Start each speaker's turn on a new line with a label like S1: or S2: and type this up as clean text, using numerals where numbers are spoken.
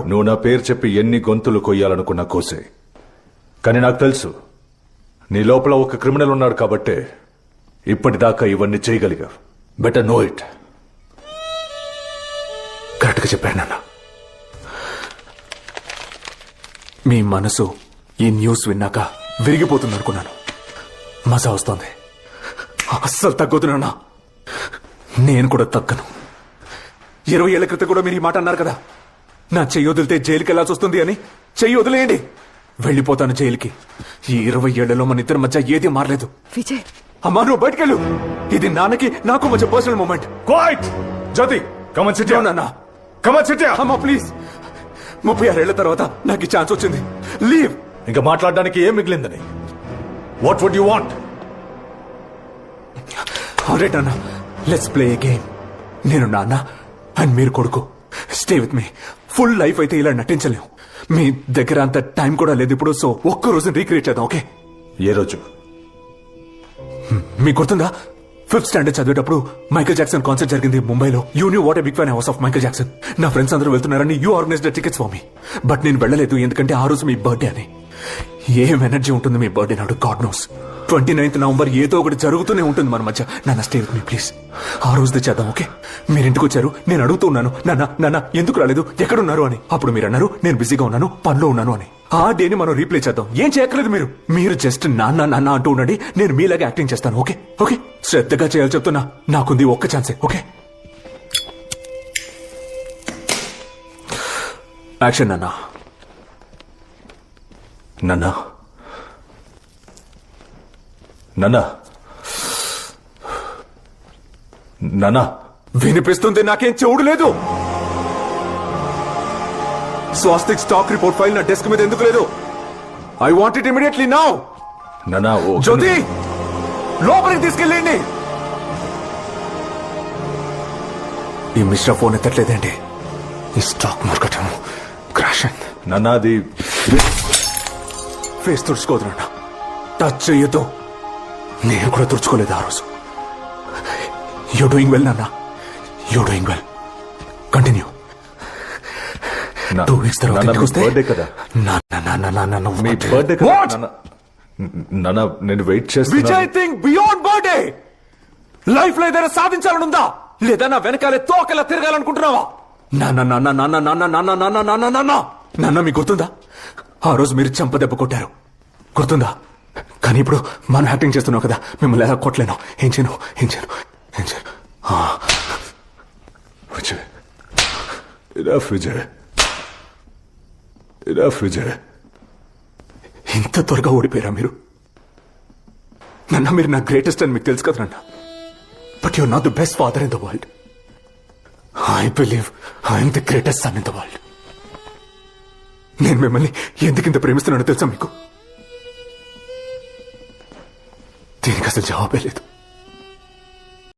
S1: నువ్వు నా పేరు చెప్పి ఎన్ని గొంతులు కొయ్యాలనుకున్నా కోసే. కానీ నాకు తెలుసు నీ లోపల ఒక క్రిమినల్ ఉన్నాడు కాబట్టే ఇప్పటిదాకా ఇవన్నీ చేయగలిగా. Better no it.
S2: కరెక్ట్గా చెప్పాను నాన్న. మీ మనసు ఈ న్యూస్ విన్నాక విరిగిపోతుంది అనుకున్నాను. మజా వస్తోంది. అస్సలు తగ్గొద్దునన్నా. నేను కూడా తగ్గను. 20 ఏళ్ల క్రితం కూడా మీరు ఈ మాట అన్నారు కదా, నా చెయ్యి వదిలితే జైలుకి వెళ్లాల్సి వస్తుంది అని. చెయ్యి వదిలేయండి, వెళ్ళిపోతాను జైలుకి. ఈ 20 ఏళ్లలో మన ఇద్దరి మధ్య ఏది మారలేదు.
S3: విజయ్,
S2: అమ్మా నువ్వు బయటకెళ్ళు. ఇది నాన్నకి నాకు మధ్య personal moment.
S1: Quiet Jyothi, come on sit down.
S2: నాన్న
S1: కమ్ ఆన్ సిట్ డౌన్.
S2: అమ్మా ప్లీజ్. 36 ఏళ్ల తర్వాత నాకు ఈ ఛాన్స్ వచ్చింది. లీవ్.
S1: ఇంకా మాట్లాడడానికి ఏం మిగిలిందని? What would you want?
S2: Alright నాన్న, లెట్స్ ప్లే ఏ గేమ్. నేను నాన్న అండ్ మీరు కొడుకు. Stay with me. Full life అయితే ఇలా నటించలేం. మీ దగ్గర అంత టైం కూడా లేదు ఇప్పుడు. సో ఒక్క రోజు రీక్రియేట్ చేద్దాం, ఓకే?
S1: ఏ రోజు?
S2: మీకు గుర్తుందా, 5th స్టాండర్డ్ చదివేటప్పుడు మైకేల్ జాక్సన్ కాన్సర్ట్ జరిగింది ముంబైలో. You knew what a big fan I was of Michael Jackson. నా ఫ్రెండ్స్ అందరూ వెళ్తున్నారని you organized tickets for me. But నేను వెళ్ళలేదు, ఎందుకంటే ఆ రోజు మీ బర్త్డే అని. ఏం ఎనర్జీ ఉంటుంది మీ బర్త్డే నాడు, గాడ్ నోస్. 29th నవంబర్ ఏదో ఒకటి జరుగుతూనే ఉంటుంది మన మధ్య. నాన్న స్టే విత్ మీ ప్లీజ్. ఆ రోజుదే చేద్దాం, ఓకే? మీరు ఇంటికి వచ్చారు, నేను అడుగుతూ ఉన్నాను, నాన్న నాన్న ఎందుకు రాలేదు, ఎక్కడున్నారు అని. అప్పుడు మీరు అన్నారు నేను బిజీగా ఉన్నాను, పనిలో ఉన్నాను అని. ఆ డేని మనం రీప్లే చేద్దాం. ఏం చేయక్కర్లేదు మీరు జస్ట్ నాన్న నాన్న అంటూ ఉండండి. నేను మీలాగే యాక్టింగ్ చేస్తాను, ఓకే? ఓకే, శ్రద్ధగా చేయాలి చెప్తున్నా. నాకుంది ఒక్క ఛాన్సే, ఓకే? యాక్షన్ నాన్న.
S1: నాన్న నాన్న నాన్న.
S2: వినిపిస్తుంది, నాకేం చెవుడు లేదు. స్వాస్తిక్ స్టాక్ రిపోర్ట్ ఫైల్ నా డెస్క్ మీద ఎందుకు లేదు? I want it immediately now.
S1: నాన్న
S2: జ్యోతి, లోపలికి తీసుకెళ్ళండి. ఈ మిశ్రా ఫోన్ ఎత్తట్లేదండి. ఈ స్టాక్ మార్కెట్ క్రాష్ అయింది.
S1: నాన్న అది
S2: ఫేస్ తుడుచుకోదు నాన్న, టచ్ చెయ్యొద్దు. నేను కూడా తుడుచుకోలేదు ఆ రోజు. యూ డూయింగ్ వెల్ నాన్న, you doing well. Continue. 2 weeks తర్వాత ఇంటికి వస్తే
S1: బర్త్డే కదా. మీ బర్త్డే కదా నాన్న. నాన్న నేను వెయిట్ చేస్తాను.
S2: Vijay think beyond birthday. Life లో ఏదైనా సాధించాలనుందా, లేదా నా వెనకాలే తోకలా తిరగాలనుకుంటున్నావా? నాన్న నాన్న నాన్న నాన్న నాన్న నాన్న నాన్న నాన్న నాన్న మీకు గుర్తుందా, ఆ రోజు మీరు చెంప దెబ్బ కొట్టారు, గుర్తుందా? కానీ ఇప్పుడు మనం యాక్టింగ్ చేస్తున్నావు కదా, మిమ్మల్ని ఎలా కొట్టలేను. ఏం చేయను.
S1: విజయ్, ఇరఫ్ విజయ్, ఇరఫ్ విజయ్.
S2: ఇంత త్వరగా ఓడిపోయారా మీరు? నన్న మీరు నా గ్రేటెస్ట్ అని మీకు తెలుసు కదా నాన్న. But you're not the best father in the world. I believe I'm the greatest son in the world. నేను మిమ్మల్ని ఎందుకింత ప్రేమిస్తున్నానో తెలుసా మీకు? దీనికి అసలు జవాబే లేదు.